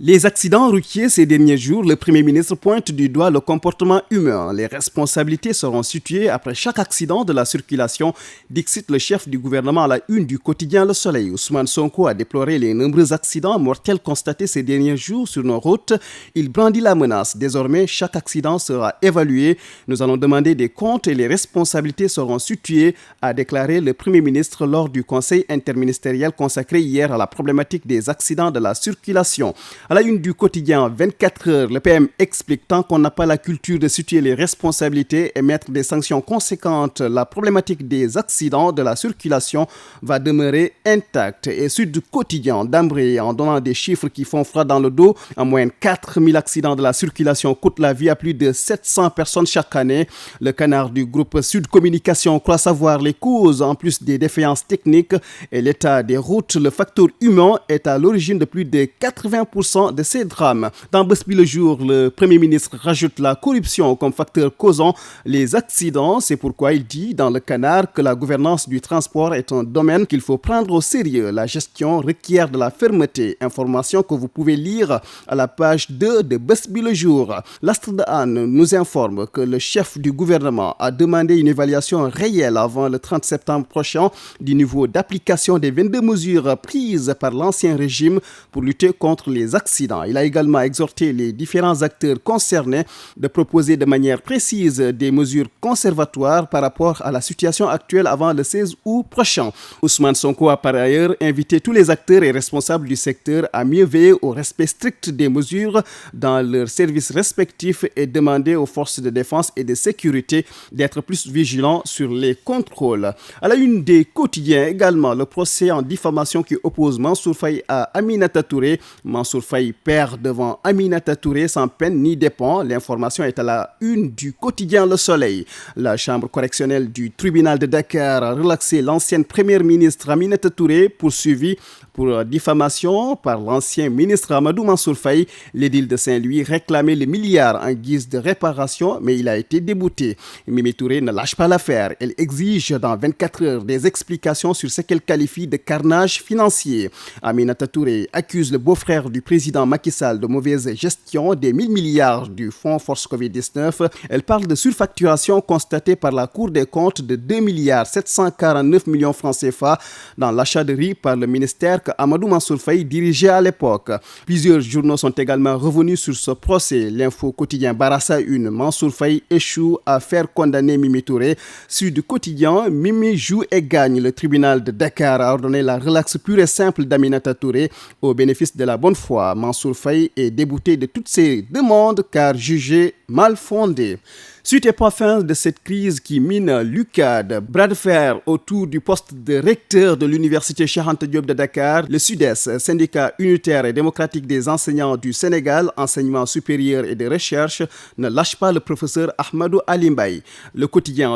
Les accidents routiers ces derniers jours, le Premier ministre pointe du doigt le comportement humain. Les responsabilités seront situées après chaque accident de la circulation, dixit le chef du gouvernement à la une du quotidien Le Soleil. Ousmane Sonko a déploré les nombreux accidents mortels constatés ces derniers jours sur nos routes. Il brandit la menace. Désormais, chaque accident sera évalué. Nous allons demander des comptes et les responsabilités seront situées, a déclaré le Premier ministre lors du conseil interministériel consacré hier à la problématique des accidents de la circulation. À la une du quotidien 24 heures, le PM explique tant qu'on n'a pas la culture de situer les responsabilités et mettre des sanctions conséquentes, la problématique des accidents de la circulation va demeurer intacte. Et Sud Quotidien d'embrayer en donnant des chiffres qui font froid dans le dos. En moyenne, 4000 accidents de la circulation coûtent la vie à plus de 700 personnes chaque année. Le canard du groupe Sud Communication croit savoir les causes en plus des défaillances techniques et l'état des routes. Le facteur humain est à l'origine de plus de 80% de ces drames. Dans Bës Bi le jour, le Premier ministre rajoute la corruption comme facteur causant les accidents. C'est pourquoi il dit dans le canard que la gouvernance du transport est un domaine qu'il faut prendre au sérieux. La gestion requiert de la fermeté. Information que vous pouvez lire à la page 2 de Bës Bi le jour. L'Astre de Anne nous informe que le chef du gouvernement a demandé une évaluation réelle avant le 30 septembre prochain du niveau d'application des 22 mesures prises par l'ancien régime pour lutter contre les accidents. Il a également exhorté les différents acteurs concernés de proposer de manière précise des mesures conservatoires par rapport à la situation actuelle avant le 16 août prochain. Ousmane Sonko a par ailleurs invité tous les acteurs et responsables du secteur à mieux veiller au respect strict des mesures dans leurs services respectifs et demandé aux forces de défense et de sécurité d'être plus vigilants sur les contrôles. À la une des quotidiens également, le procès en diffamation qui oppose Mansour Faye à Aminata Touré. Mansour Faye perd devant Aminata Touré sans peine ni dépens. L'information est à la une du quotidien Le Soleil. La chambre correctionnelle du tribunal de Dakar a relaxé l'ancienne première ministre Aminata Touré poursuivie pour diffamation par l'ancien ministre Amadou Mansour Faye. L'édile de Saint-Louis réclamait les milliards en guise de réparation, mais il a été débouté. Mimi Touré ne lâche pas l'affaire. Elle exige dans 24 heures des explications sur ce qu'elle qualifie de carnage financier. Aminata Touré accuse le beau-frère du président Macky Sall de mauvaise gestion des 1000 milliards du fonds Force Covid-19. Elle parle de surfacturation constatée par la Cour des comptes de 2 milliards 749 millions francs CFA dans l'achat de riz par le ministère que Amadou Mansour Faye dirigeait à l'époque. Plusieurs journaux sont également revenus sur ce procès. L'info quotidien Barassa une, Mansour Faye échoue à faire condamner Mimi Touré. Sud Quotidien, Mimi joue et gagne. Le tribunal de Dakar a ordonné la relaxe pure et simple d'Aminata Touré au bénéfice de la bonne foi. Mansour Faye est débouté de toutes ses demandes car jugé mal fondé. Suite et pas fin de cette crise qui mine l'UCAD. Bras de fer autour du poste de recteur de l'université Cheikh Anta Diop de Dakar. Le SUDES, syndicat unitaire et démocratique des enseignants du Sénégal, enseignement supérieur et de recherche, ne lâche pas le professeur Ahmadou Ali Mbaye. Le quotidien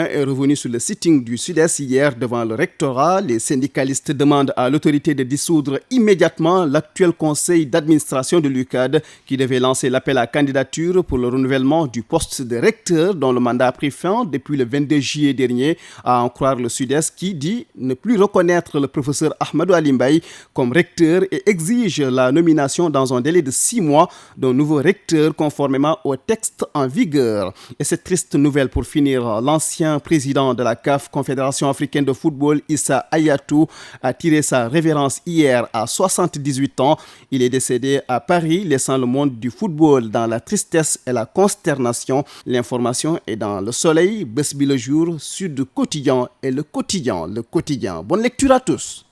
est revenu sur le sitting du SUDES hier devant le rectorat. Les syndicalistes demandent à l'autorité de dissoudre immédiatement l'actuel conseil d'administration de l'UCAD qui devait lancer l'appel à candidature pour le renouvellement du poste de recteur dont le mandat a pris fin depuis le 22 juillet dernier, à en croire le Sud-Est qui dit ne plus reconnaître le professeur Ahmadou Ali Mbaye comme recteur et exige la nomination dans un délai de 6 mois d'un nouveau recteur conformément au texte en vigueur. Et cette triste nouvelle pour finir, l'ancien président de la CAF, Confédération africaine de football, Issa Hayatou, a tiré sa révérence hier à 78 ans. Il est décédé à Paris, laissant le monde du football dans la tristesse et la consternation. L'information est dans Le Soleil, Bës Bi le jour, Sud Quotidien et Le Quotidien. Bonne lecture à tous.